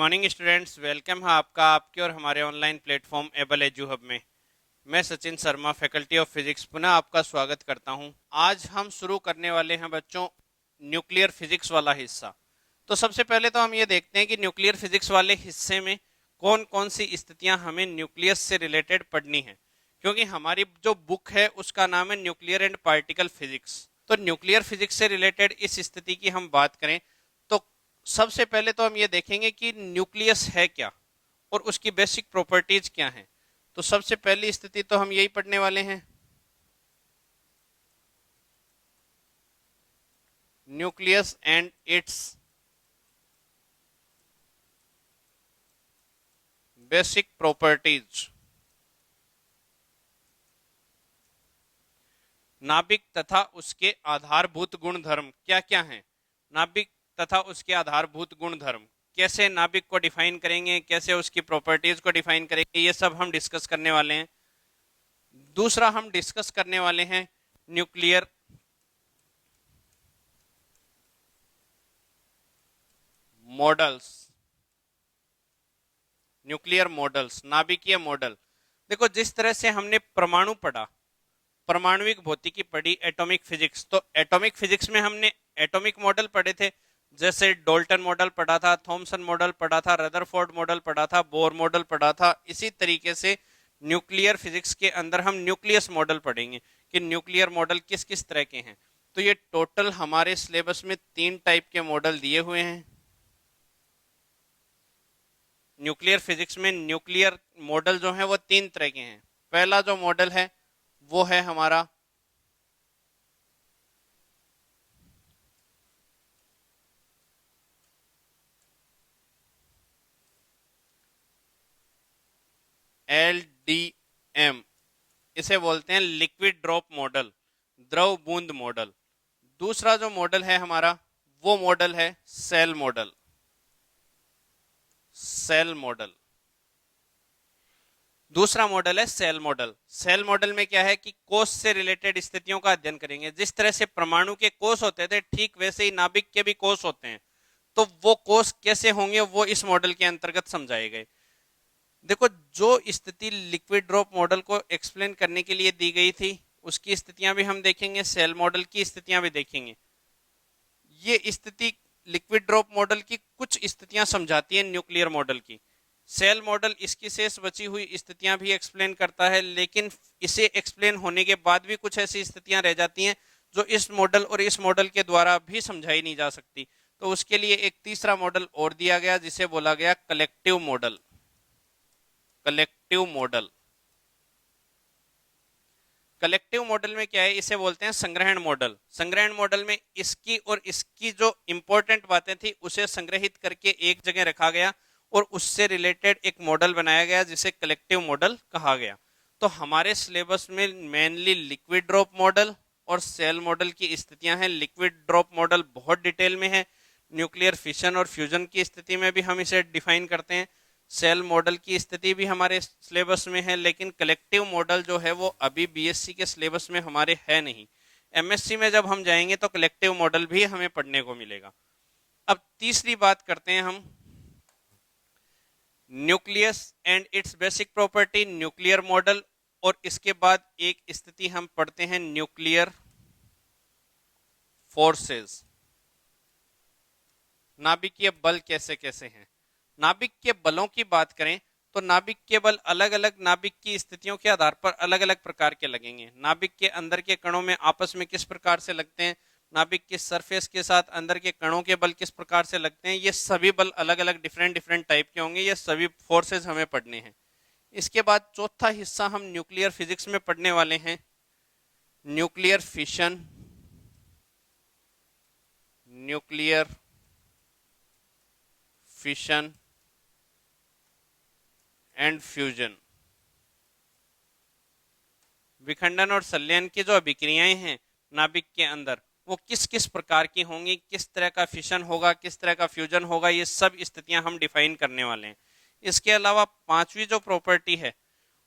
Morning students, welcome है आपका आपके और हमारे online platform able edu hub में। मैं Sachin Sharma, faculty of physics, पुनः आपका स्वागत करता हूं। आज हम शुरू करने वाले हैं बच्चों न्यूक्लियर फिजिक्स वाला हिस्सा। तो सबसे पहले तो हम ये देखते हैं कि न्यूक्लियर फिजिक्स वाले हिस्से में कौन कौन सी स्थितियां हमें न्यूक्लियस से रिलेटेड पढ़नी है, क्योंकि हमारी जो बुक है उसका नाम है न्यूक्लियर एंड पार्टिकल फिजिक्स। तो न्यूक्लियर फिजिक्स से रिलेटेड इस स्थिति की हम बात करें तो सबसे पहले तो हम ये देखेंगे कि न्यूक्लियस है क्या और उसकी बेसिक प्रॉपर्टीज क्या हैं। तो सबसे पहली स्थिति तो हम यही पढ़ने वाले हैं, nucleus and it's basic properties. नाभिक तथा उसके आधारभूत गुणधर्म क्या क्या हैं। नाभिक तथा उसके आधारभूत गुणधर्म, कैसे नाभिक को डिफाइन करेंगे, कैसे उसकी प्रॉपर्टीज को डिफाइन करेंगे, ये सब हम डिस्कस करने वाले हैं। दूसरा हम डिस्कस करने वाले हैं न्यूक्लियर मॉडल्स। न्यूक्लियर मॉडल्स, नाभिकीय मॉडल। देखो, जिस तरह से हमने परमाणु पढ़ा, परमाणुविक भौतिकी पढ़ी, एटॉमिक फिजिक्स, तो एटॉमिक फिजिक्स में हमने एटॉमिक मॉडल पढ़े थे, जैसे डोल्टन मॉडल पढ़ा था, थॉमसन मॉडल पढ़ा था, रदरफोर्ड मॉडल पढ़ा था, बोर मॉडल पढ़ा था। इसी तरीके से न्यूक्लियर फिजिक्स के अंदर हम न्यूक्लियस मॉडल पढ़ेंगे कि न्यूक्लियर मॉडल किस किस तरह के हैं। तो ये टोटल हमारे सिलेबस में 3 टाइप के मॉडल दिए हुए हैं। न्यूक्लियर फिजिक्स में न्यूक्लियर मॉडल जो है वो 3 तरह के हैं। पहला जो मॉडल है वो है हमारा LDM, इसे बोलते हैं लिक्विड ड्रॉप मॉडल, द्रव बूंद मॉडल। दूसरा जो मॉडल है हमारा वो मॉडल है सेल मॉडल। सेल मॉडल, दूसरा मॉडल है सेल मॉडल। सेल मॉडल में क्या है कि कोष से रिलेटेड स्थितियों का अध्ययन करेंगे। जिस तरह से परमाणु के कोष होते थे, ठीक वैसे ही नाभिक के भी कोष होते हैं। तो वो कोष कैसे होंगे वो इस मॉडल के अंतर्गत समझाए गए। देखो, जो स्थिति लिक्विड ड्रॉप मॉडल को एक्सप्लेन करने के लिए दी गई थी उसकी स्थितियां भी हम देखेंगे, सेल मॉडल की स्थितियां भी देखेंगे। ये स्थिति लिक्विड ड्रॉप मॉडल की कुछ स्थितियां समझाती है न्यूक्लियर मॉडल की। सेल मॉडल इसकी शेष बची हुई स्थितियां भी एक्सप्लेन करता है, लेकिन इसे एक्सप्लेन होने के बाद भी कुछ ऐसी स्थितियां रह जाती हैं जो इस मॉडल और इस मॉडल के द्वारा भी समझाई नहीं जा सकती। तो उसके लिए एक तीसरा मॉडल और दिया गया जिसे बोला गया collective model. Collective model, collective model में क्या है, इसे बोलते हैं संग्रहण मॉडल। संग्रहण मॉडल में इसकी और इसकी जो इंपॉर्टेंट बातें थी उसे संग्रहित करके एक जगह रखा गया और उससे रिलेटेड एक मॉडल बनाया गया जिसे कलेक्टिव मॉडल कहा गया। तो हमारे सिलेबस में मेनली लिक्विड ड्रॉप मॉडल और सेल मॉडल की स्थितियां हैं। लिक्विड ड्रॉप मॉडल बहुत डिटेल में है, न्यूक्लियर फिशन और फ्यूजन की स्थिति में भी हम इसे डिफाइन करते हैं। सेल मॉडल की स्थिति भी हमारे सिलेबस में है, लेकिन कलेक्टिव मॉडल जो है वो अभी बीएससी के सिलेबस में हमारे है नहीं। एमएससी में जब हम जाएंगे तो कलेक्टिव मॉडल भी हमें पढ़ने को मिलेगा। अब तीसरी बात करते हैं हम nucleus and it's basic property, nuclear model. और इसके बाद एक स्थिति हम पढ़ते हैं न्यूक्लियर फोर्सेस, नाभिकीय बल कैसे कैसे हैं। नाभिक के बलों की बात करें तो नाभिक के बल अलग अलग नाभिक की स्थितियों के आधार पर अलग अलग प्रकार के लगेंगे। नाभिक के अंदर के कणों में आपस में किस प्रकार से लगते हैं, नाभिक के सरफेस के साथ अंदर के कणों के बल किस प्रकार से लगते हैं, ये सभी बल अलग अलग डिफरेंट डिफरेंट टाइप के होंगे। ये सभी फोर्सेस हमें पढ़ने हैं। इसके बाद चौथा हिस्सा हम न्यूक्लियर फिजिक्स में पढ़ने वाले हैं nuclear fission, nuclear fission and fusion. विखंडन और संलयन की जो अभिक्रियाएं हैं नाभिक के अंदर वो किस किस प्रकार की होंगी, किस तरह का फिशन होगा, किस तरह का फ्यूजन होगा, ये सब स्थितियां हम डिफाइन करने वाले हैं। इसके अलावा पांचवी जो प्रॉपर्टी है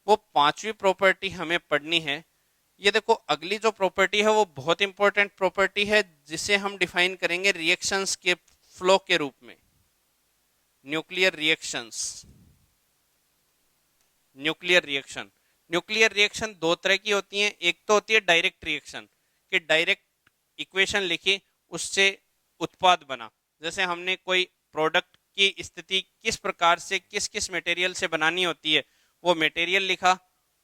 वो पांचवी प्रॉपर्टी हमें पढ़नी है। ये देखो, अगली जो प्रॉपर्टी है वो बहुत इंपॉर्टेंट प्रॉपर्टी है जिसे हम डिफाइन करेंगे रिएक्शंस के फ्लो के रूप में। Nuclear reactions. Nuclear reaction, nuclear reaction दो तरह की होती हैं। एक तो होती है डायरेक्ट रिएक्शन, कि डायरेक्ट इक्वेशन लिखी उससे उत्पाद बना। जैसे हमने कोई प्रोडक्ट की स्थिति किस प्रकार से किस किस मटेरियल से बनानी होती है, वो मटेरियल लिखा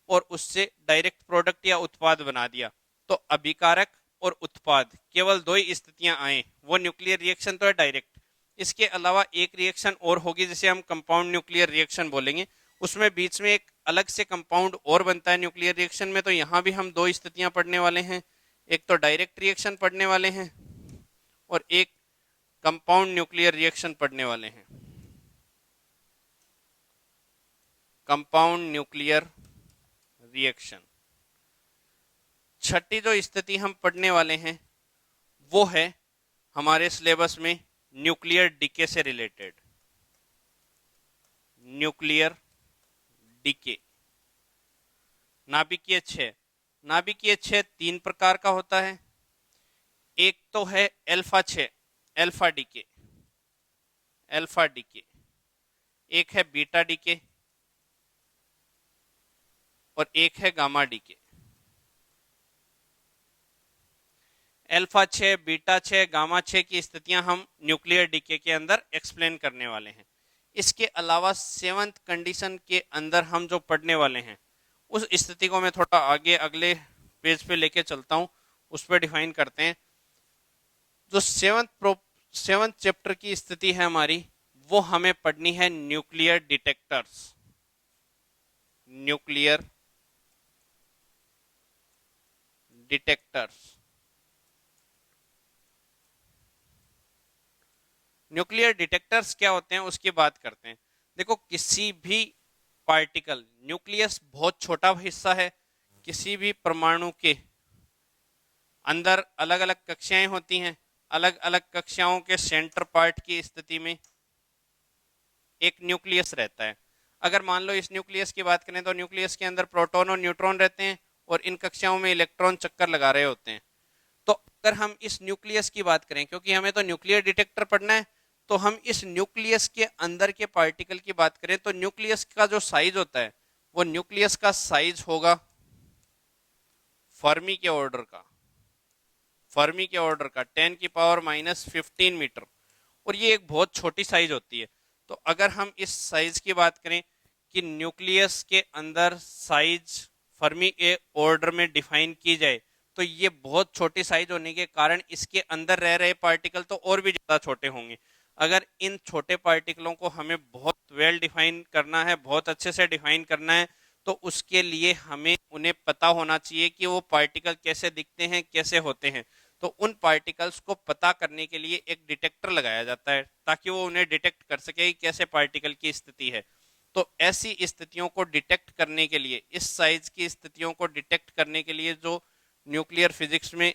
और उससे डायरेक्ट प्रोडक्ट या उत्पाद बना दिया। तो अभिकारक और उत्पाद केवल दो ही स्थितियां आए, वो न्यूक्लियर रिएक्शन तो है डायरेक्ट। इसके अलावा एक रिएक्शन और होगी जिसे हम कंपाउंड न्यूक्लियर रिएक्शन बोलेंगे। उसमें बीच में एक अलग से कंपाउंड और बनता है न्यूक्लियर रिएक्शन में। तो यहाँ भी हम दो स्थितियां पढ़ने वाले हैं, एक तो डायरेक्ट रिएक्शन पढ़ने वाले हैं और एक कंपाउंड न्यूक्लियर रिएक्शन पढ़ने वाले हैं। Compound nuclear reaction. छठी जो स्थिति हम पढ़ने वाले हैं वो है हमारे सिलेबस में न्यूक्लियर डीके से रिलेटेड। Nuclear decay. नाभिकीय क्षय। नाभिकीय क्षय तीन प्रकार का होता है। एक तो है अल्फा क्षय, अल्फा डीके, अल्फा डीके। एक है बीटा डीके और एक है गामा डीके। अल्फा क्षय, बीटा क्षय, गामा क्षय की स्थितियां हम न्यूक्लियर डीके के अंदर एक्सप्लेन करने वाले हैं। इसके अलावा सेवंथ कंडीशन के अंदर हम जो पढ़ने वाले हैं उस स्थिति को मैं थोड़ा आगे अगले पेज पे लेके चलता हूं, उस पर डिफाइन करते हैं। जो सेवंथ चैप्टर की स्थिति है हमारी, वो हमें पढ़नी है nuclear detectors. Nuclear detectors. Nuclear detectors क्या होते हैं उसकी बात करते हैं। देखो, किसी भी पार्टिकल, न्यूक्लियस बहुत छोटा हिस्सा है, किसी भी परमाणु के अंदर अलग अलग कक्षाएं होती हैं। अलग अलग कक्षाओं के सेंटर पार्ट की स्थिति में एक न्यूक्लियस रहता है। अगर मान लो इस न्यूक्लियस की बात करें तो न्यूक्लियस के अंदर प्रोटॉन और न्यूट्रॉन रहते हैं और इन कक्षाओं में इलेक्ट्रॉन चक्कर लगा रहे होते हैं। तो अगर हम इस न्यूक्लियस की बात करें, क्योंकि हमें तो न्यूक्लियर डिटेक्टर पढ़ना है, तो हम इस न्यूक्लियस के अंदर के पार्टिकल की बात करें तो न्यूक्लियस का जो साइज होता है वो न्यूक्लियस का साइज होगा फर्मी के ऑर्डर का। फर्मी के ऑर्डर का 10⁻⁻15 मीटर। और ये एक बहुत छोटी साइज होती है। तो अगर हम इस साइज की बात करें कि न्यूक्लियस के अंदर साइज फर्मी के ऑर्डर में डिफाइन की जाए, तो ये बहुत छोटी साइज होने के कारण इसके अंदर रह रहे पार्टिकल तो और भी ज्यादा छोटे होंगे। अगर इन छोटे पार्टिकलों को हमें बहुत वेल डिफाइन करना है, बहुत अच्छे से डिफाइन करना है, तो उसके लिए हमें उन्हें पता होना चाहिए कि वो पार्टिकल कैसे दिखते हैं, कैसे होते हैं। तो उन पार्टिकल्स को पता करने के लिए एक डिटेक्टर लगाया जाता है ताकि वो उन्हें डिटेक्ट कर सके कि कैसे पार्टिकल की स्थिति है। तो ऐसी स्थितियों को डिटेक्ट करने के लिए, इस साइज की स्थितियों को डिटेक्ट करने के लिए जो न्यूक्लियर फिजिक्स में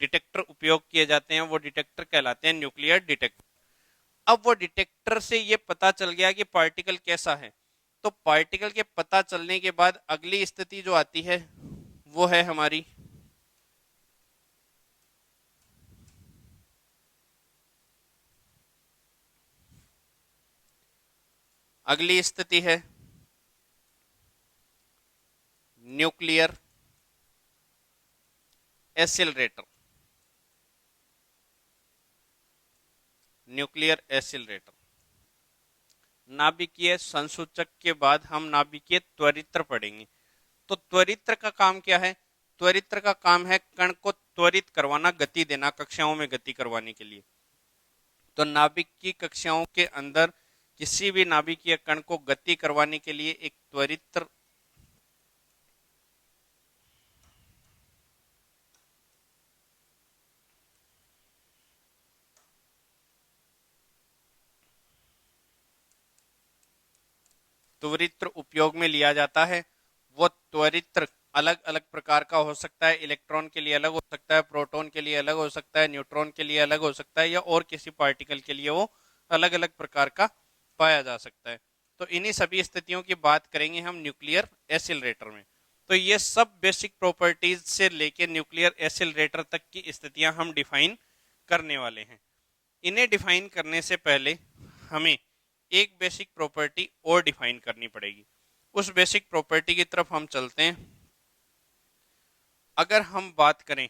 डिटेक्टर उपयोग किए जाते हैं वो डिटेक्टर कहलाते हैं न्यूक्लियर डिटेक्टर। अब वो डिटेक्टर से ये पता चल गया कि पार्टिकल कैसा है, तो पार्टिकल के पता चलने के बाद अगली स्थिति जो आती है वो है हमारी अगली स्थिति है न्यूक्लियर एसिलरेटर। न्यूक्लियर एसिलरेटर। नाभिकीय संसूचक के बाद हम नाभिकीय त्वरित्र पढ़ेंगे। तो त्वरित्र का काम क्या है? त्वरित्र का काम है कण को त्वरित करवाना, गति देना, कक्षाओं में गति करवाने के लिए। तो नाभिक की कक्षाओं के अंदर किसी भी नाभिकीय कण को गति करवाने के लिए एक त्वरित्र त्वरित्र उपयोग में लिया जाता है। वो त्वरित्र अलग अलग प्रकार का हो सकता है। इलेक्ट्रॉन के लिए अलग हो सकता है, प्रोटॉन के लिए अलग हो सकता है, न्यूट्रॉन के लिए अलग हो सकता है, या और किसी पार्टिकल के लिए वो अलग अलग प्रकार का पाया जा सकता है। तो इन्हीं सभी स्थितियों की बात करेंगे हम न्यूक्लियर एसिलरेटर में। तो ये सब बेसिक प्रॉपर्टीज से लेके न्यूक्लियर एसिलरेटर तक की स्थितियां हम डिफाइन करने वाले हैं। इन्हें डिफाइन करने से पहले हमें एक बेसिक प्रॉपर्टी और डिफाइन करनी पड़ेगी। उस बेसिक प्रॉपर्टी की तरफ हम चलते हैं। अगर हम बात करें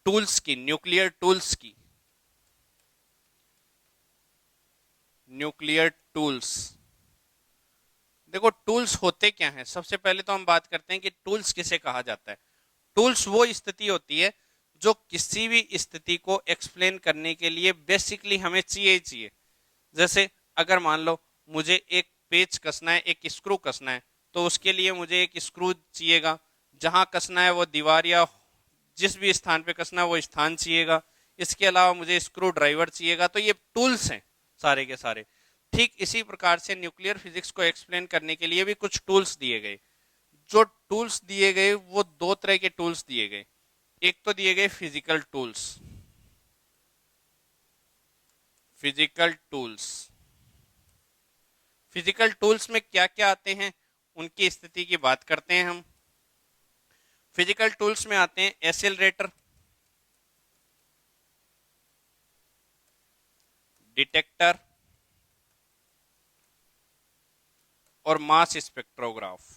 टूल्स की, न्यूक्लियर टूल्स की, न्यूक्लियर टूल्स, देखो टूल्स होते क्या हैं। सबसे पहले तो हम बात करते हैं कि टूल्स किसे कहा जाता है। टूल्स वो स्थिति होती है जो किसी भी स्थिति को एक्सप्लेन करने के लिए बेसिकली हमें चाहिए ही चाहिए। जैसे अगर मान लो मुझे एक पेच कसना है, एक स्क्रू कसना है, तो उसके लिए मुझे एक स्क्रू चाहिएगा। जहां कसना है वो दीवार या जिस भी स्थान पे कसना है वो स्थान चाहिएगा। इसके अलावा मुझे स्क्रू ड्राइवर चाहिएगा। तो ये टूल्स हैं सारे के सारे। ठीक इसी प्रकार से न्यूक्लियर फिजिक्स को एक्सप्लेन करने के लिए भी कुछ टूल्स दिए गए। जो टूल्स दिए गए वो दो तरह के टूल्स दिए गए। एक तो दिए गए physical tools, physical tools. Physical tools में क्या क्या आते हैं उनकी स्थिति की बात करते हैं हम। फिजिकल टूल्स में आते हैं एक्सेलरेटर, डिटेक्टर और मास स्पेक्ट्रोग्राफ।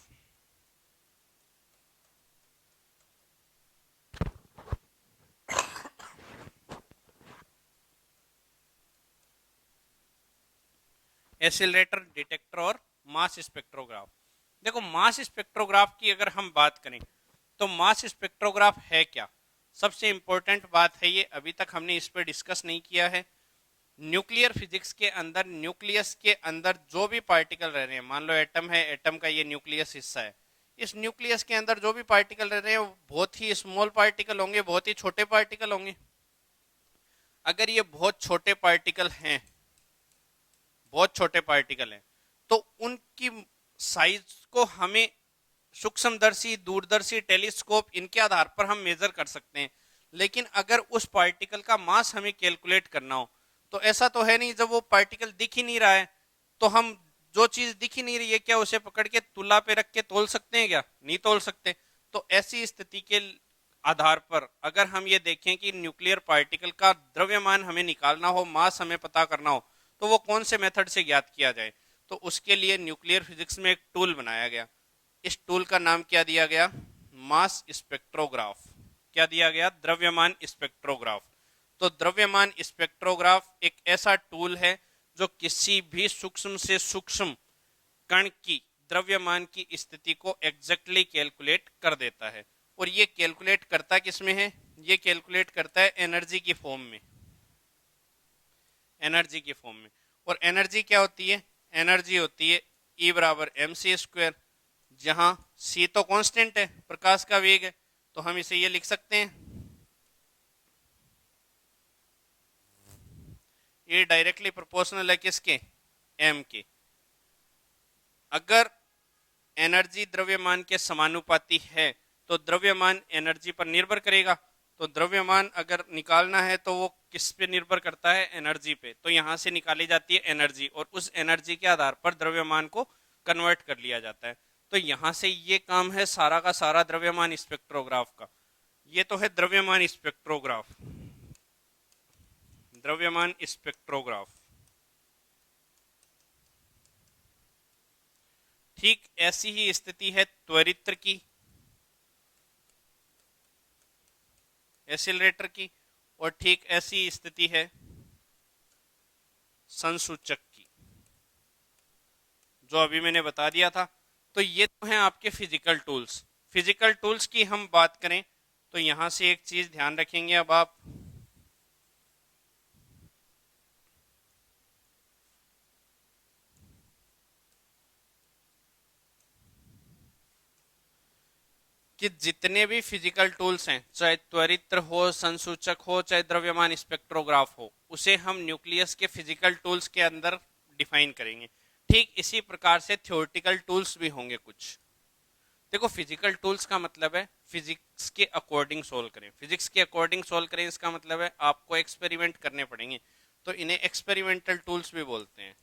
एक्सेलरेटर, डिटेक्टर और मास स्पेक्ट्रोग्राफ। देखो मास स्पेक्ट्रोग्राफ की अगर हम बात करें तो मास स्पेक्ट्रोग्राफ है क्या। सबसे इंपॉर्टेंट बात है ये, अभी तक हमने इस पर डिस्कस नहीं किया है। न्यूक्लियर फिजिक्स के अंदर न्यूक्लियस के अंदर जो भी पार्टिकल रह रहे हैं, मान लो एटम है, एटम का ये न्यूक्लियस हिस्सा है। इस न्यूक्लियस के अंदर जो भी पार्टिकल रह रहे हैं वो बहुत ही स्मॉल पार्टिकल होंगे, बहुत ही छोटे पार्टिकल होंगे। अगर ये बहुत छोटे पार्टिकल हैं, बहुत छोटे पार्टिकल हैं, तो उनकी साइज को हमें सूक्ष्मदर्शी, दूरदर्शी, टेलीस्कोप इनके आधार पर हम मेजर कर सकते हैं। लेकिन अगर उस पार्टिकल का मास हमें कैलकुलेट करना हो तो ऐसा तो है नहीं। जब वो पार्टिकल दिख ही नहीं रहा है तो हम जो चीज दिख ही नहीं रही है, क्या उसे पकड़ के तुला पे रख के तोल सकते हैं? क्या नहीं तोल सकते। तो ऐसी स्थिति के आधार पर अगर हम ये देखें कि न्यूक्लियर पार्टिकल का द्रव्यमान हमें निकालना हो, मास हमें पता करना हो, तो वो कौन से मेथड से ज्ञात किया जाए। तो उसके लिए न्यूक्लियर फिजिक्स में एक टूल बनाया गया। इस टूल का नाम क्या दिया गया? मास स्पेक्ट्रोग्राफ। क्या दिया गया? द्रव्यमान स्पेक्ट्रोग्राफ। तो द्रव्यमान स्पेक्ट्रोग्राफ एक ऐसा टूल है जो किसी भी सूक्ष्म से सूक्ष्म कण की द्रव्यमान की स्थिति को एग्जैक्टली कैलकुलेट कर देता है। और ये कैलकुलेट करता किसमें है? ये कैलकुलेट करता है एनर्जी की फॉर्म में, एनर्जी की फॉर्म में। और एनर्जी क्या होती है? एनर्जी होती है E बराबर mc², जहां c तो कांस्टेंट है, प्रकाश का वेग है। तो हम इसे ये लिख सकते हैं, ये डायरेक्टली प्रोपोर्शनल है किसके? m के। अगर एनर्जी द्रव्यमान के समानुपाती है तो द्रव्यमान एनर्जी पर निर्भर करेगा। तो द्रव्यमान अगर निकालना है तो वो किस पे निर्भर करता है? एनर्जी पे। तो यहां से निकाली जाती है एनर्जी और उस एनर्जी के आधार पर द्रव्यमान को कन्वर्ट कर लिया जाता है। तो यहां से ये काम है सारा का सारा द्रव्यमान स्पेक्ट्रोग्राफ का। ये तो है द्रव्यमान स्पेक्ट्रोग्राफ, द्रव्यमान स्पेक्ट्रोग्राफ। ठीक ऐसी ही स्थिति है त्वरित्र की, एक्सीलरेटर की, और ठीक ऐसी स्थिति है संसूचक की, जो अभी मैंने बता दिया था। तो ये तो हैं आपके फिजिकल टूल्स। फिजिकल टूल्स की हम बात करें तो यहां से एक चीज ध्यान रखेंगे अब आप, कि जितने भी फिजिकल टूल्स हैं, चाहे त्वरित्र हो, संसूचक हो, चाहे द्रव्यमान स्पेक्ट्रोग्राफ हो, उसे हम न्यूक्लियस के फिजिकल टूल्स के अंदर डिफाइन करेंगे। ठीक इसी प्रकार से थ्योरेटिकल टूल्स भी होंगे कुछ। देखो फिजिकल टूल्स का मतलब है फिजिक्स के अकॉर्डिंग सोल्व करें। फिजिक्स के अकॉर्डिंग सोल्व करें इसका मतलब है आपको एक्सपेरिमेंट करने पड़ेंगे। तो इन्हें एक्सपेरिमेंटल टूल्स भी बोलते हैं,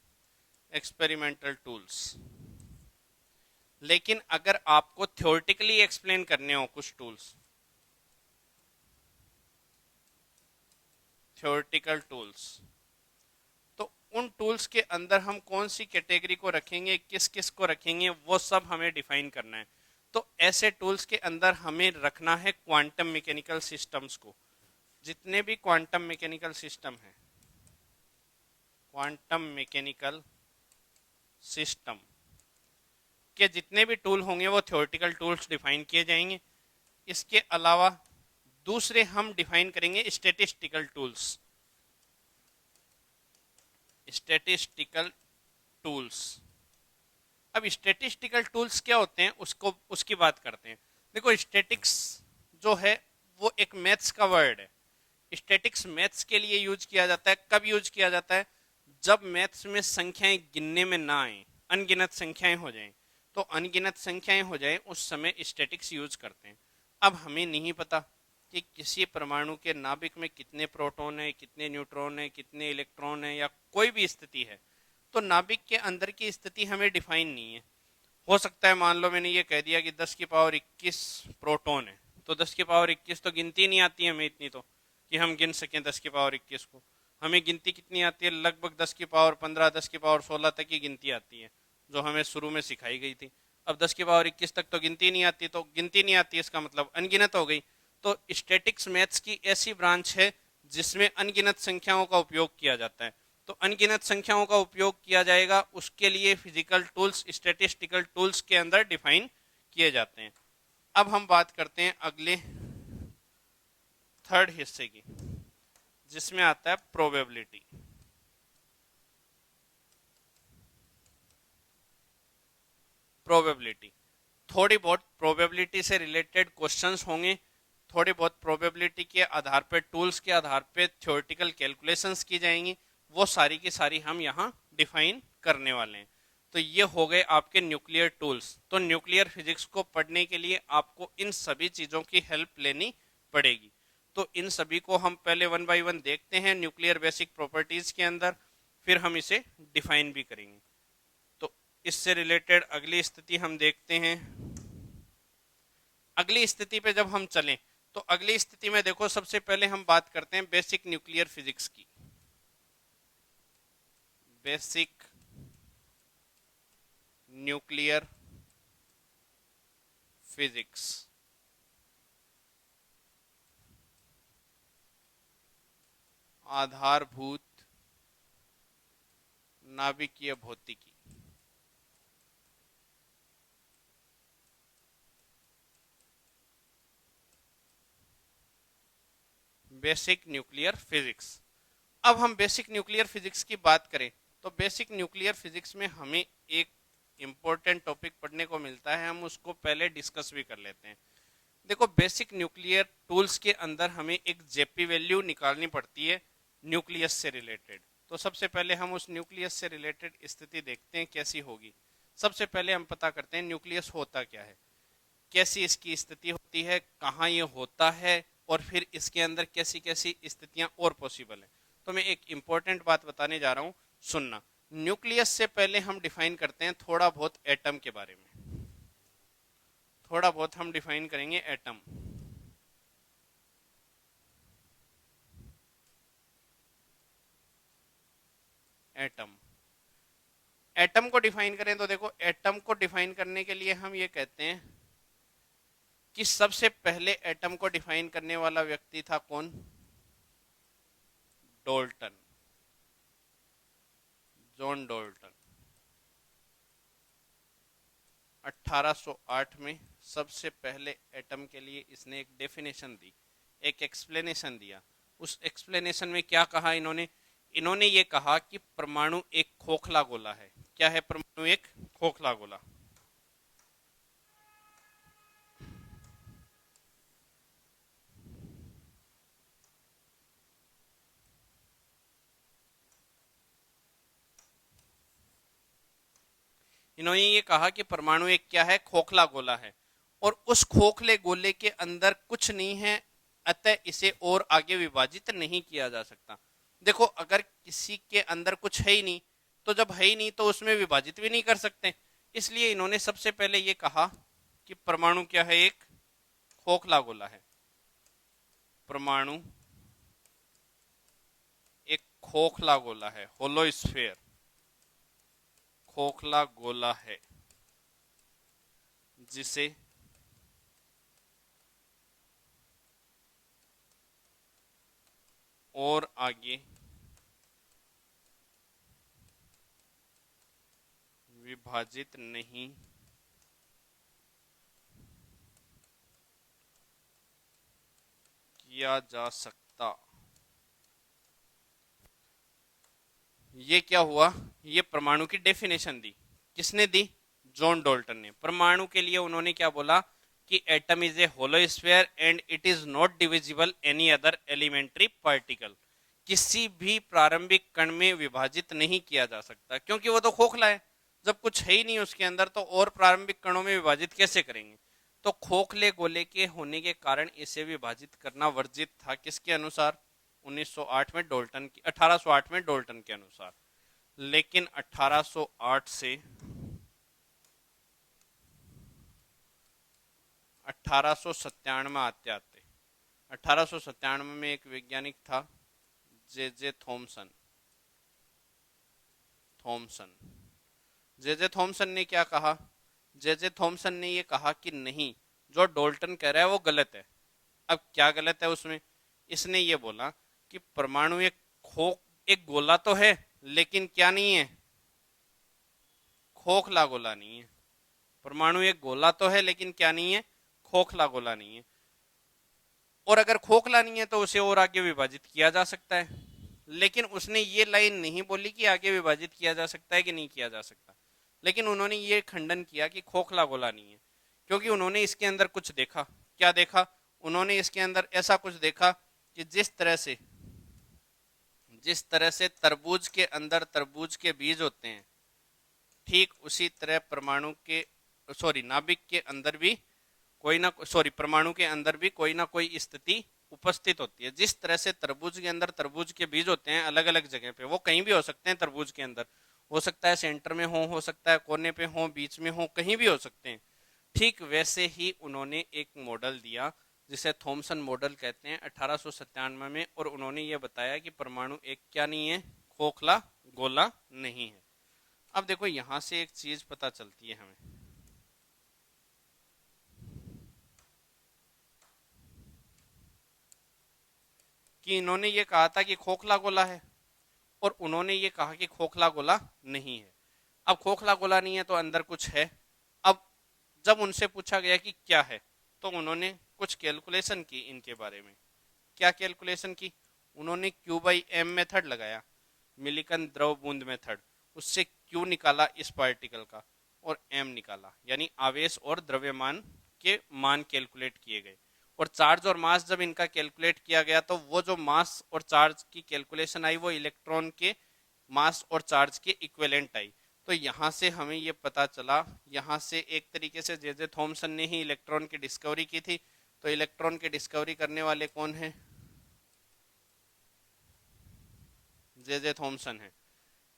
एक्सपेरिमेंटल टूल्स। लेकिन अगर आपको थ्योरेटिकली एक्सप्लेन करने हो कुछ टूल्स, थ्योरेटिकल टूल्स, तो उन टूल्स के अंदर हम कौन सी कैटेगरी को रखेंगे, किस किस को रखेंगे, वो सब हमें डिफाइन करना है। तो ऐसे टूल्स के अंदर हमें रखना है क्वांटम मैकेनिकल सिस्टम्स को। जितने भी क्वांटम मैकेनिकल सिस्टम है, क्वांटम मैकेनिकल सिस्टम के जितने भी टूल होंगे वो थ्योरेटिकल टूल्स डिफाइन किए जाएंगे। इसके अलावा दूसरे हम डिफाइन करेंगे स्टैटिस्टिकल टूल्स। स्टैटिस्टिकल टूल्स, अब स्टैटिस्टिकल टूल्स क्या होते हैं उसको उसकी बात करते हैं। देखो स्टैटिक्स जो है वो एक मैथ्स का वर्ड है। स्टैटिक्स मैथ्स के लिए यूज किया जाता है। कब यूज किया जाता है? जब मैथ्स में संख्याएं गिनने में ना आए, अनगिनत संख्याएं हो जाएं। तो अनगिनत संख्याएं हो जाए उस समय स्टैटिक्स यूज करते हैं। अब हमें नहीं पता कि किसी परमाणु के नाभिक में कितने प्रोटॉन है, कितने न्यूट्रॉन है, कितने इलेक्ट्रॉन है, या कोई भी स्थिति है, तो नाभिक के अंदर की स्थिति हमें डिफाइन नहीं है। हो सकता है मान लो मैंने ये कह दिया कि 10 की पावर 21 प्रोटॉन है, तो 10 की पावर 21 तो गिनती नहीं आती है हमें इतनी, तो कि हम गिन सकें 10 की पावर 21 को। हमें गिनती कितनी आती है? लगभग 10 की पावर 15, 10 की पावर 16 तक की गिनती आती है, जो हमें शुरू में सिखाई गई थी। अब 10 की पावर 21 तक तो गिनती नहीं आती, तो गिनती नहीं आती इसका मतलब अनगिनत हो गई। तो स्टैटिक्स मैथ्स की ऐसी ब्रांच है जिसमें अनगिनत संख्याओं का उपयोग किया जाता है। तो अनगिनत संख्याओं का उपयोग किया जाएगा, उसके लिए फिजिकल टूल्स, स्टैटिस्टिकल टूल्स के अंदर डिफाइन किए जाते हैं। अब हम बात करते हैं अगले थर्ड हिस्से की, जिसमें आता है प्रोबेबिलिटी। प्रोबेबिलिटी, थोड़ी बहुत प्रोबेबिलिटी से रिलेटेड क्वेश्चंस होंगे। थोड़ी बहुत प्रोबेबिलिटी के आधार पे, टूल्स के आधार पे थ्योरेटिकल कैलकुलेशंस की जाएंगी। वो सारी की सारी हम यहाँ डिफाइन करने वाले हैं। तो ये हो गए आपके न्यूक्लियर टूल्स। तो न्यूक्लियर फिजिक्स को पढ़ने के लिए आपको इन सभी चीज़ों की हेल्प लेनी पड़ेगी। तो इन सभी को हम पहले वन बाय वन देखते हैं न्यूक्लियर बेसिक प्रॉपर्टीज के अंदर, फिर हम इसे डिफाइन भी करेंगे। तो इससे रिलेटेड अगली स्थिति हम देखते हैं। अगली स्थिति पे जब हम चलें तो अगली स्थिति में देखो, सबसे पहले हम बात करते हैं बेसिक न्यूक्लियर फिजिक्स की। बेसिक न्यूक्लियर फिजिक्स, आधारभूत नाभिकीय भौतिकी। Basic nuclear physics. अब हम बेसिक न्यूक्लियर फिजिक्स की बात करें तो बेसिक न्यूक्लियर फिजिक्स में हमें एक इंपॉर्टेंट टॉपिक पढ़ने को मिलता है, हम उसको पहले डिस्कस भी कर लेते हैं। देखो बेसिक न्यूक्लियर टूल्स के अंदर हमें एक जेपी वैल्यू निकालनी पड़ती है न्यूक्लियस से रिलेटेड। तो सबसे पहले हम उस न्यूक्लियस से रिलेटेड स्थिति देखते हैं कैसी होगी। सबसे पहले हम पता करते हैं न्यूक्लियस होता क्या है, कैसी इसकी स्थिति होती है, कहाँ ये होता है, और फिर इसके अंदर कैसी कैसी स्थितियां और पॉसिबल है। तो मैं एक इंपॉर्टेंट बात बताने जा रहा हूँ, सुनना। न्यूक्लियस से पहले हम डिफाइन करते हैं थोड़ा बहुत एटम के बारे में। थोड़ा बहुत हम डिफाइन करेंगे एटम। एटम, एटम को डिफाइन करें तो देखो, एटम को डिफाइन करने के लिए हम ये कहते हैं कि सबसे पहले एटम को डिफाइन करने वाला व्यक्ति था कौन? Dalton, John Dalton. 1808 में सबसे पहले एटम के लिए इसने एक डेफिनेशन दी, एक एक्सप्लेनेशन दिया। उस एक्सप्लेनेशन में क्या कहा इन्होंने? इन्होंने ये कहा कि परमाणु एक खोखला गोला है। क्या है परमाणु? एक खोखला गोला। इन्होंने ये कहा कि परमाणु एक क्या है? खोखला गोला है, और उस खोखले गोले के अंदर कुछ नहीं है, अतः इसे और आगे विभाजित नहीं किया जा सकता। देखो अगर किसी के अंदर कुछ है ही नहीं, तो जब है ही नहीं तो उसमें विभाजित भी नहीं कर सकते। इसलिए इन्होंने सबसे पहले ये कहा कि परमाणु क्या है? एक खोखला गोला है। परमाणु एक खोखला गोला है, होलोस्फीयर खोखला गोला है, जिसे और आगे विभाजित नहीं किया जा सकता। ये क्या हुआ, ये परमाणु की डेफिनेशन दी, किसने दी, जॉन डाल्टन ने। परमाणु के लिए उन्होंने क्या बोला कि atom is a hollow sphere and it is not divisible any other elementary particle. किसी भी प्रारंभिक कण में विभाजित नहीं किया जा सकता, क्योंकि वो तो खोखला है, जब कुछ है ही नहीं उसके अंदर तो और प्रारंभिक कणों में विभाजित कैसे करेंगे। तो खोखले गोले के होने के कारण इसे विभाजित करना वर्जित था, किसके अनुसार, 1908 में डाल्टन की 1808 में डाल्टन के अनुसार। लेकिन 1808 से 1897 आते आते 1897 में एक वैज्ञानिक था जे थॉमसन। जे थॉमसन ने क्या कहा, जे थॉमसन ने ये कहा कि नहीं, जो डाल्टन कह रहा है वो गलत है। अब क्या गलत है उसमें, इसने ये बोला कि परमाणु एक गोला तो है, लेकिन क्या नहीं है, खोखला गोला नहीं है। परमाणु एक गोला तो है, लेकिन क्या नहीं है, खोखला गोला नहीं है। और अगर खोखला नहीं है तो उसे और आगे विभाजित किया जा सकता है। लेकिन उसने ये लाइन नहीं बोली कि आगे विभाजित किया जा सकता है कि नहीं किया जा सकता, लेकिन उन्होंने ये खंडन किया कि खोखला गोला नहीं है, क्योंकि उन्होंने इसके अंदर कुछ देखा। क्या देखा, उन्होंने इसके अंदर ऐसा कुछ देखा कि जिस तरह से तरबूज के अंदर तरबूज के बीज होते हैं, ठीक उसी तरह नाभिक के अंदर भी परमाणु के अंदर भी कोई ना कोई स्थिति उपस्थित होती है। जिस तरह से तरबूज के अंदर तरबूज के बीज होते हैं अलग अलग जगह पे, वो कहीं भी हो सकते हैं, तरबूज के अंदर हो सकता है सेंटर में हो सकता है कोने पे हो, बीच में हो, कहीं भी हो सकते हैं। ठीक वैसे ही उन्होंने एक मॉडल दिया जिसे थॉमसन मॉडल कहते हैं 1897 में, और उन्होंने ये बताया कि परमाणु एक क्या नहीं है, खोखला गोला नहीं है। अब देखो यहां से एक चीज पता चलती है हमें कि इन्होंने ये कहा था कि खोखला गोला है, और उन्होंने ये कहा कि खोखला गोला नहीं है। अब खोखला गोला नहीं है तो अंदर कुछ है। अब जब उनसे पूछा गया कि क्या है, तो उन्होंने कुछ कैलकुलेशन की इनके बारे में। क्या कैलकुलेशन की, उन्होंने Q/m मेथड लगाया, मिलिकन द्रव बूंद मेथड, उससे Q निकाला इस पार्टिकल का और M निकाला, यानी आवेश और द्रव्यमान के मान कैलकुलेट किए गए। और चार्ज और मास जब इनका कैलकुलेट किया गया तो वो जो मास और चार्ज की कैलकुलेशन आई वो इलेक्ट्रॉन के मास और चार्ज के इक्विवेलेंट आई। तो यहाँ से हमें ये पता चला, यहाँ से एक तरीके से जे थॉमसन ने ही इलेक्ट्रॉन की डिस्कवरी की थी। तो इलेक्ट्रॉन की डिस्कवरी करने वाले कौन है, जे थॉमसन है।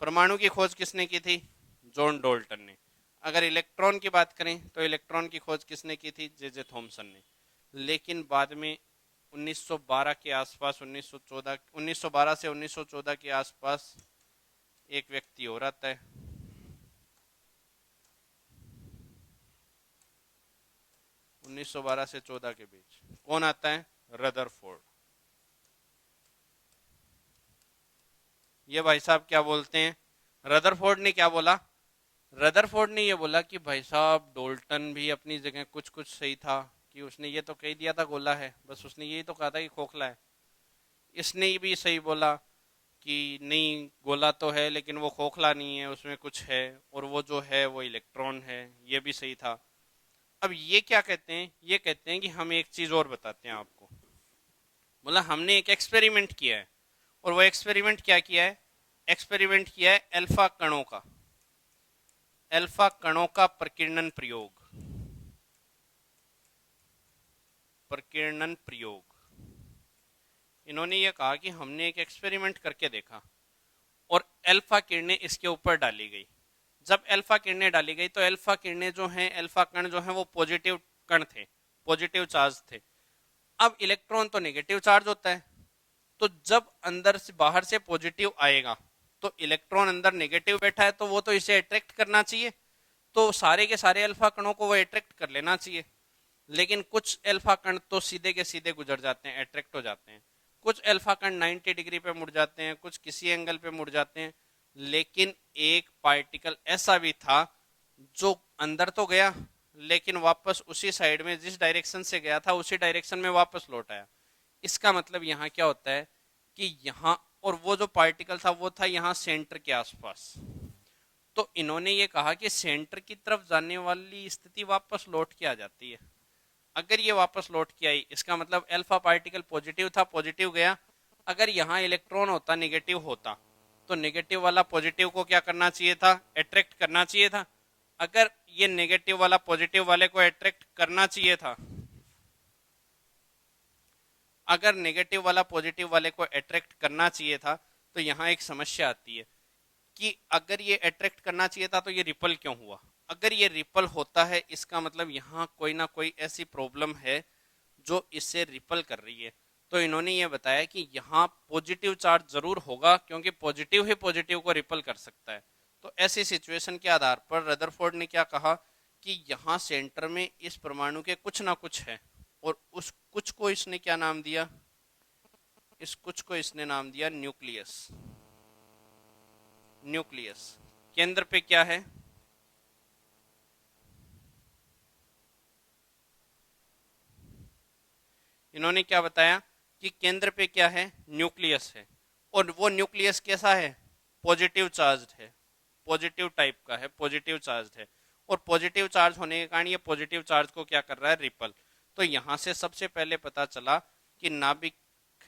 परमाणु की खोज किसने की थी, जॉन डाल्टन ने। अगर इलेक्ट्रॉन की बात करें तो इलेक्ट्रॉन की खोज किसने की थी, जे थॉमसन ने। लेकिन बाद में 1912 के आसपास 1912 से 1914 के आसपास एक व्यक्ति और आता है, 1912 से 14 के बीच कौन आता है, रदरफोर्ड। ये भाई साहब क्या बोलते हैं, रदरफोर्ड ने क्या बोला, रदरफोर्ड ने ये बोला कि भाई साहब डाल्टन भी अपनी जगह कुछ कुछ सही था, कि उसने ये तो कह दिया था गोला है, बस उसने यही तो कहा था कि खोखला है। इसने भी सही बोला कि नहीं गोला तो है लेकिन वो खोखला नहीं है, उसमें कुछ है, और वो जो है वो इलेक्ट्रॉन है, ये भी सही था। अब ये क्या कहते हैं, ये कहते हैं कि हम एक चीज और बताते हैं आपको। बोला हमने एक एक्सपेरिमेंट किया है, और वो एक्सपेरिमेंट क्या किया है, एक्सपेरिमेंट किया है अल्फा कणों का प्रकीर्णन प्रयोग। इन्होंने ये कहा कि हमने एक एक्सपेरिमेंट करके देखा और अल्फा किरणें इसके ऊपर डाली गई। जब अल्फा किरणें डाली गई तो अल्फा किरणें जो हैं, अल्फा कण जो हैं वो पॉजिटिव कण थे, पॉजिटिव चार्ज थे। अब इलेक्ट्रॉन तो नेगेटिव चार्ज होता है, तो जब अंदर से बाहर से पॉजिटिव आएगा तो इलेक्ट्रॉन अंदर नेगेटिव बैठा है तो वो तो इसे अट्रैक्ट करना चाहिए, तो सारे के सारे अल्फा कणों को वो अट्रैक्ट कर लेना चाहिए। लेकिन कुछ अल्फा कण तो सीधे के सीधे गुजर जाते हैं, अट्रैक्ट हो जाते हैं। कुछ अल्फा कण 90 डिग्री पे मुड़ जाते हैं, कुछ किसी एंगल पे मुड़ जाते हैं। लेकिन एक पार्टिकल ऐसा भी था जो अंदर तो गया लेकिन वापस उसी साइड में जिस डायरेक्शन से गया था उसी डायरेक्शन में वापस लौट आया। इसका मतलब यहाँ क्या होता है कि यहाँ, और वो जो पार्टिकल था वो था यहाँ सेंटर के आसपास। तो इन्होंने ये कहा कि सेंटर की तरफ जाने वाली स्थिति वापस लौट के आ जाती है। अगर ये वापस लौट के आई इसका मतलब अल्फा पार्टिकल पॉजिटिव था, पॉजिटिव गया। अगर यहाँ इलेक्ट्रॉन होता नेगेटिव होता तो नेगेटिव वाला पॉजिटिव को क्या करना चाहिए था, अट्रैक्ट करना चाहिए था। अगर ये नेगेटिव वाला पॉजिटिव वाले को अट्रैक्ट करना चाहिए था, अगर नेगेटिव वाला पॉजिटिव वाले को अट्रैक्ट करना चाहिए था, तो यहाँ एक समस्या आती है कि अगर ये अट्रैक्ट करना चाहिए था तो ये रिपल क्यों हुआ। अगर ये रिपल होता है इसका मतलब यहाँ कोई ना कोई ऐसी प्रॉब्लम है जो इससे रिपल कर रही है। तो इन्होंने ये बताया कि यहाँ पॉजिटिव चार्ज जरूर होगा क्योंकि पॉजिटिव ही पॉजिटिव को रिपल कर सकता है। तो ऐसी सिचुएशन के आधार पर रदरफोर्ड ने क्या कहा कि यहाँ सेंटर में इस परमाणु के कुछ ना कुछ है, और उस कुछ को इसने क्या नाम दिया, इस कुछ को इसने नाम दिया न्यूक्लियस। न्यूक्लियस केंद्र पे क्या है, इन्होंने क्या बताया कि केंद्र पे क्या है, न्यूक्लियस है। और वो न्यूक्लियस कैसा है, पॉजिटिव चार्ज है, पॉजिटिव टाइप का है, पॉजिटिव चार्ज है। और पॉजिटिव चार्ज होने के कारण ये पॉजिटिव चार्ज को क्या कर रहा है, रिपल। तो यहां से सबसे पहले पता चला कि नाभिक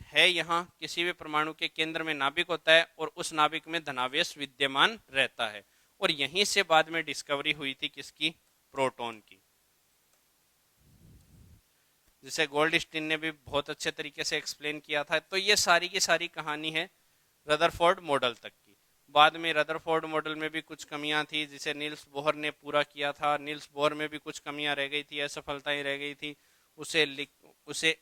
है, यहाँ किसी भी परमाणु के केंद्र में नाभिक होता है और उस नाभिक में धनावेश विद्यमान रहता है। और यहीं से बाद में डिस्कवरी हुई थी किसकी, प्रोटॉन की, जिसे गोल्डस्टीन ने भी बहुत अच्छे तरीके से एक्सप्लेन किया था। तो ये सारी की सारी कहानी है रदरफोर्ड मॉडल तक की। बाद में रदरफोर्ड मॉडल में भी कुछ कमियां थी जिसे नील्स बोहर ने पूरा किया था। नील्स बोहर में भी कुछ कमियां रह गई थी, असफलताएं रह गई थी, उसे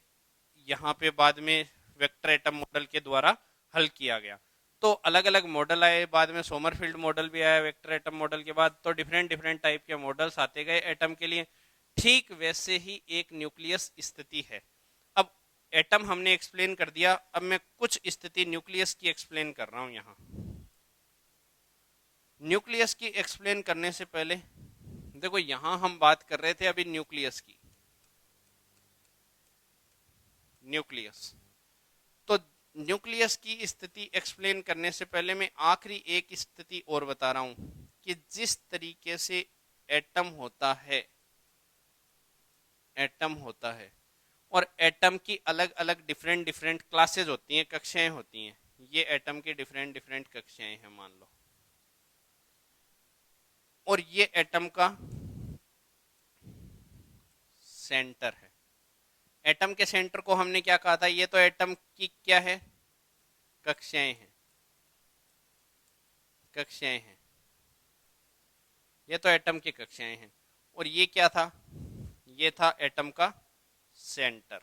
यहाँ पे बाद में वेक्टर एटम मॉडल के द्वारा हल किया गया। तो अलग अलग मॉडल आए, बाद में सोमरफील्ड मॉडल भी आया वेक्टर एटम मॉडल के बाद। तो डिफरेंट डिफरेंट टाइप के मॉडल्स आते गए एटम के लिए। ठीक वैसे ही एक न्यूक्लियस स्थिति है। अब एटम हमने एक्सप्लेन कर दिया, अब मैं कुछ स्थिति न्यूक्लियस की एक्सप्लेन कर रहा हूं। यहां न्यूक्लियस की एक्सप्लेन करने से पहले देखो, यहां हम बात कर रहे थे अभी न्यूक्लियस की, न्यूक्लियस। तो न्यूक्लियस की स्थिति एक्सप्लेन करने से पहले मैं आखिरी एक स्थिति और बता रहा हूं कि जिस तरीके से एटम होता है, एटम होता है और एटम की अलग अलग डिफरेंट डिफरेंट क्लासेज होती हैं, कक्षाएं होती हैं। ये एटम की डिफरेंट डिफरेंट कक्षाएं हैं मान लो, और ये एटम का सेंटर है। एटम के सेंटर को हमने क्या कहा था, ये तो एटम की क्या है, कक्षाएं हैं, कक्षाएं हैं। ये तो एटम की कक्षाएं हैं। और ये क्या था, ये था एटम का सेंटर।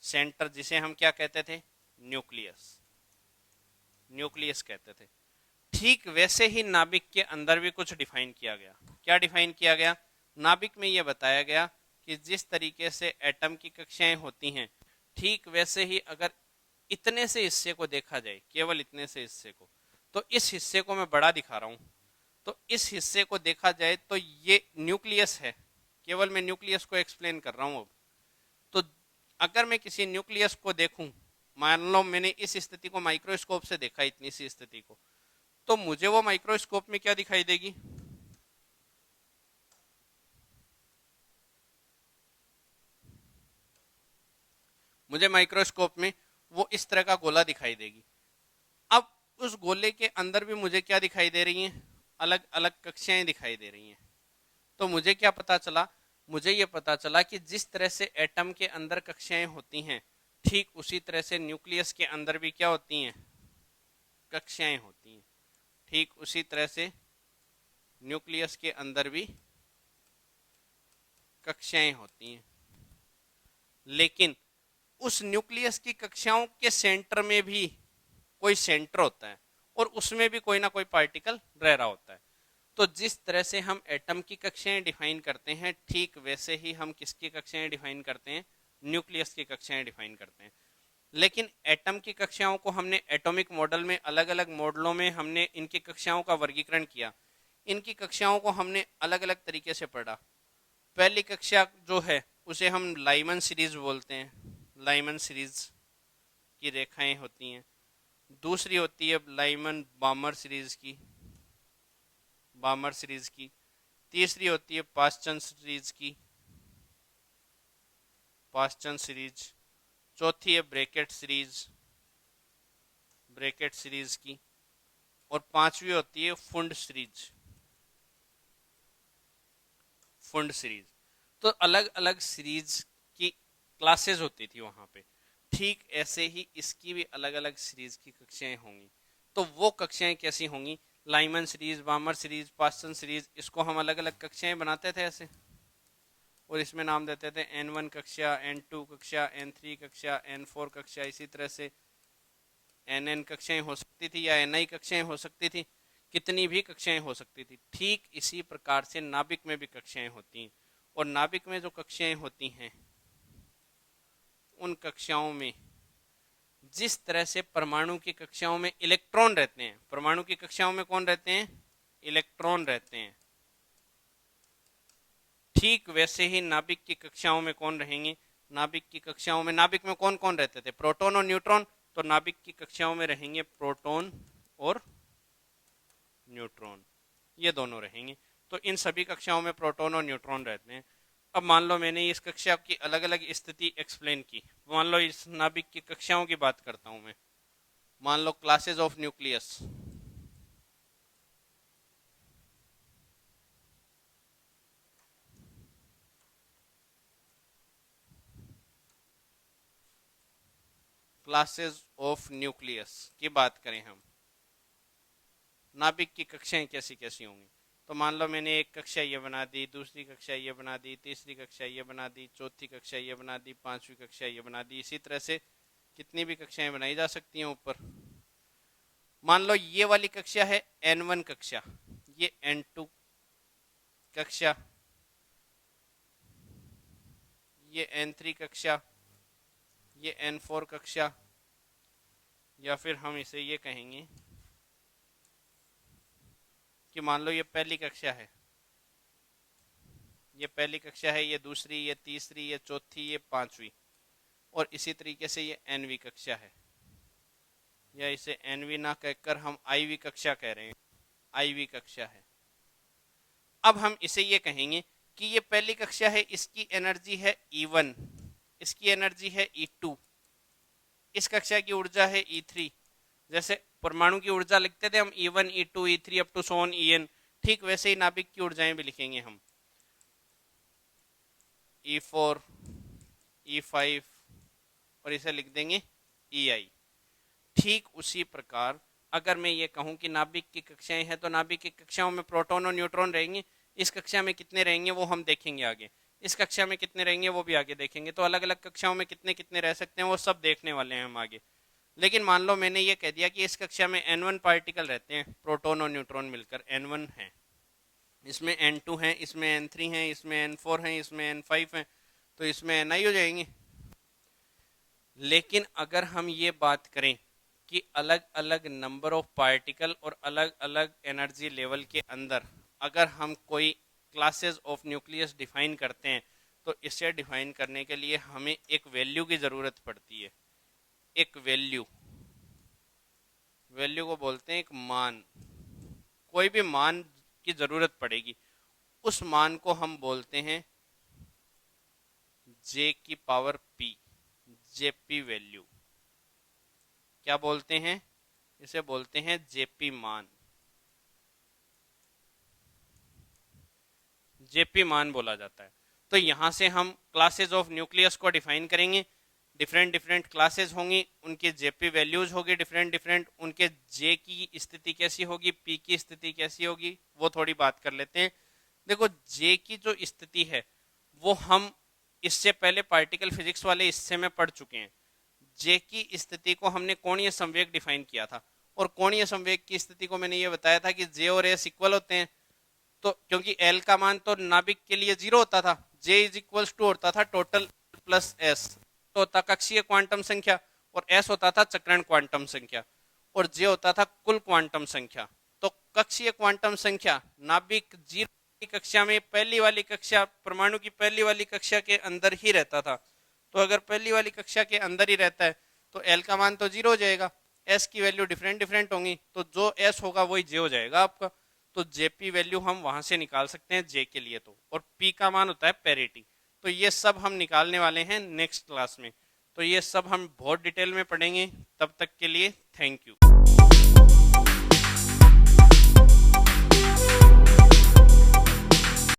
सेंटर जिसे हम क्या कहते थे, न्यूक्लियस, न्यूक्लियस कहते थे। ठीक वैसे ही नाभिक के अंदर भी कुछ डिफाइन किया गया। क्या डिफाइन किया गया, नाभिक में यह बताया गया कि जिस तरीके से एटम की कक्षाएं होती हैं, ठीक वैसे ही अगर इतने से हिस्से को देखा जाए, केवल इतने से हिस्से को, तो इस हिस्से को मैं बड़ा दिखा रहा हूं, तो इस हिस्से को देखा जाए तो ये न्यूक्लियस है। केवल मैं न्यूक्लियस को एक्सप्लेन कर रहा हूं अब। तो अगर मैं किसी न्यूक्लियस को देखूं, मान लो मैंने इस स्थिति को माइक्रोस्कोप से देखा, इतनी सी स्थिति को, तो मुझे वो माइक्रोस्कोप में क्या दिखाई देगी, मुझे माइक्रोस्कोप में वो इस तरह का गोला दिखाई देगी। अब उस गोले के अंदर भी मुझे क्या दिखाई दे रही हैं, अलग अलग कक्षाएं दिखाई दे रही हैं। तो मुझे क्या पता चला, मुझे ये पता चला कि जिस तरह से एटम के अंदर कक्षाएं होती हैं, ठीक उसी तरह से न्यूक्लियस के अंदर भी क्या होती हैं, कक्षाएं होती हैं। ठीक उसी तरह से न्यूक्लियस के अंदर भी कक्षाएं होती हैं। लेकिन उस न्यूक्लियस की कक्षाओं के सेंटर में भी कोई सेंटर होता है और उसमें भी कोई ना कोई पार्टिकल रह रहा होता है। तो जिस तरह से हम एटम की कक्षाएं डिफाइन करते हैं, ठीक वैसे ही हम किसकी कक्षाएं डिफाइन करते हैं, न्यूक्लियस की कक्षाएं डिफाइन करते हैं। लेकिन एटम की कक्षाओं को हमने एटॉमिक मॉडल में अलग अलग मॉडलों में हमने इनकी कक्षाओं का वर्गीकरण किया। इनकी कक्षाओं को हमने अलग अलग तरीके से पढ़ा। पहली कक्षा जो है उसे हम लाइमन सीरीज बोलते हैं, लाइमन सीरीज की रेखाएं होती हैं। दूसरी होती है लाइमन बामर सीरीज की, बामर सीरीज की। तीसरी होती है पास्चन सीरीज की, पास्चन सीरीज। चौथी है ब्रैकेट सीरीज, ब्रैकेट सीरीज की। और पांचवी होती है फुंड सीरीज, फुंड सीरीज। तो अलग अलग सीरीज की क्लासेस होती थी वहां पे। ठीक ऐसे ही इसकी भी अलग अलग सीरीज की कक्षाएं होंगी। तो वो कक्षाएं कैसी होंगी, Lyman series, बामर series, Paschen series, इसको हम अलग अलग कक्षाएं बनाते थे ऐसे, और इसमें नाम देते थे N1 कक्षा, N2 कक्षा, N3 कक्षा, N4 कक्षा। इसी तरह से NN कक्षाएं हो सकती थी या NI कक्षाएं हो सकती थी, कितनी भी कक्षाएं हो सकती थी। ठीक इसी प्रकार से नाभिक में भी कक्षाएं होती हैं। और नाभिक में जो कक्षाएं होती हैं उन कक्षाओं में जिस तरह से परमाणु की कक्षाओं में इलेक्ट्रॉन रहते हैं, परमाणु की कक्षाओं में कौन रहते हैं, इलेक्ट्रॉन रहते हैं, ठीक वैसे ही नाभिक की कक्षाओं में कौन रहेंगे, नाभिक की कक्षाओं में, नाभिक में कौन कौन रहते थे, प्रोटॉन और न्यूट्रॉन। तो नाभिक की कक्षाओं में रहेंगे प्रोटॉन और न्यूट्रॉन, ये दोनों रहेंगे। तो इन सभी कक्षाओं में प्रोटॉन और न्यूट्रॉन रहते हैं। अब मान लो मैंने इस कक्षा की अलग अलग स्थिति एक्सप्लेन की। मान लो इस नाभिक की कक्षाओं की बात करता हूं मैं। मान लो classes of nucleus, classes of nucleus की बात करें हम, नाभिक की कक्षाएं कैसी कैसी होंगी। तो मान लो मैंने एक कक्षा ये बना दी, दूसरी कक्षा ये बना दी, तीसरी कक्षा ये बना दी, चौथी कक्षा ये बना दी, पांचवी कक्षा ये बना दी। इसी तरह से कितनी भी कक्षाएं बनाई जा सकती हैं ऊपर। मान लो ये वाली कक्षा है N1 कक्षा, ये N2 कक्षा, ये N3 कक्षा, ये N4 कक्षा, या फिर हम इसे ये कहेंगे कि मान लो ये पहली कक्षा है, ये पहली कक्षा है, ये दूसरी, ये तीसरी, ये चौथी, ये पांचवी। और इसी तरीके से ये NV कक्षा है, या इसे NV ना कहकर हम IV कक्षा कह रहे हैं, IV कक्षा है। अब हम इसे ये कहेंगे कि ये पहली कक्षा है, इसकी एनर्जी है E1, इसकी एनर्जी है E2, इस कक्षा की ऊर्जा है E3। जैसे परमाणु की ऊर्जा लिखते थे हम E1, E2, E3 up to Son En, ठीक वैसे ही नाभिक की ऊर्जाएं भी लिखेंगे हम, E4, E5 और इसे लिख देंगे EI। ठीक उसी प्रकार अगर मैं ये कहूं कि नाभिक की कक्षाएं हैं, तो नाभिक की कक्षाओं में प्रोटॉन और न्यूट्रॉन रहेंगे। इस कक्षा में कितने रहेंगे वो हम देखेंगे आगे, इस कक्षा में कितने रहेंगे वो भी आगे देखेंगे। तो अलग अलग कक्षाओं में कितने कितने रह सकते हैं वो सब देखने वाले हैं हम आगे। लेकिन मान लो मैंने ये कह दिया कि इस कक्षा में N1 पार्टिकल रहते हैं, प्रोटॉन और न्यूट्रॉन मिलकर N1 है, इसमें N2 है, इसमें N3 है, इसमें N4 है, इसमें N5 है, तो इसमें Ni हो जाएंगे। लेकिन अगर हम ये बात करें कि अलग अलग नंबर ऑफ पार्टिकल और अलग अलग एनर्जी लेवल के अंदर अगर हम कोई क्लासेस ऑफ न्यूक्लियस डिफाइन करते हैं, तो इसे डिफाइन करने के लिए हमें एक वैल्यू की ज़रूरत पड़ती है। एक वैल्यू, वैल्यू को बोलते हैं एक मान, कोई भी मान की ज़रूरत पड़ेगी। उस मान को हम बोलते हैं J की पावर P, JP वैल्यू। क्या बोलते हैं, इसे बोलते हैं JP मान, JP मान बोला जाता है। तो यहां से हम क्लासेस ऑफ न्यूक्लियस को डिफाइन करेंगे। डिफरेंट डिफरेंट क्लासेस होंगी, उनके JP वैल्यूज होगी डिफरेंट डिफरेंट, उनके J की स्थिति कैसी होगी, P की स्थिति कैसी होगी, वो थोड़ी बात कर लेते हैं। देखो J की जो स्थिति है वो हम इससे पहले पार्टिकल फिजिक्स वाले हिस्से में पढ़ चुके हैं। जे की स्थिति को हमने कोणीय संवेग डिफाइन किया था, और कोणीय संवेग की स्थिति को मैंने ये बताया था कि जे और एस इक्वल होते हैं। तो क्योंकि एल का मान तो नाभिक के लिए 0 होता था, जे इज इक्वल टू होता था टोटल प्लस एस, तो होता कक्षीय क्वांटम संख्या, और एस होता था चक्रण क्वांटम संख्या, और जे होता था कुल क्वांटम संख्या। तो कक्षीय क्वांटम संख्या नाभिक 0 की कक्षा में, पहली वाली कक्षा परमाणु की पहली वाली कक्षा के अंदर ही रहता था। तो अगर पहली वाली कक्षा के अंदर ही रहता है तो एल का मान तो 0 हो जाएगा, एस की वैल्यू डिफरेंट डिफरेंट होंगी, तो जो एस होगा वही जे हो जाएगा आपका। तो जेपी वैल्यू हम वहां से निकाल सकते हैं जे के लिए, तो और पी का मान होता है पेरिटी। तो ये सब हम निकालने वाले हैं नेक्स्ट क्लास में, तो ये सब हम बहुत डिटेल में पढ़ेंगे। तब तक के लिए थैंक यू।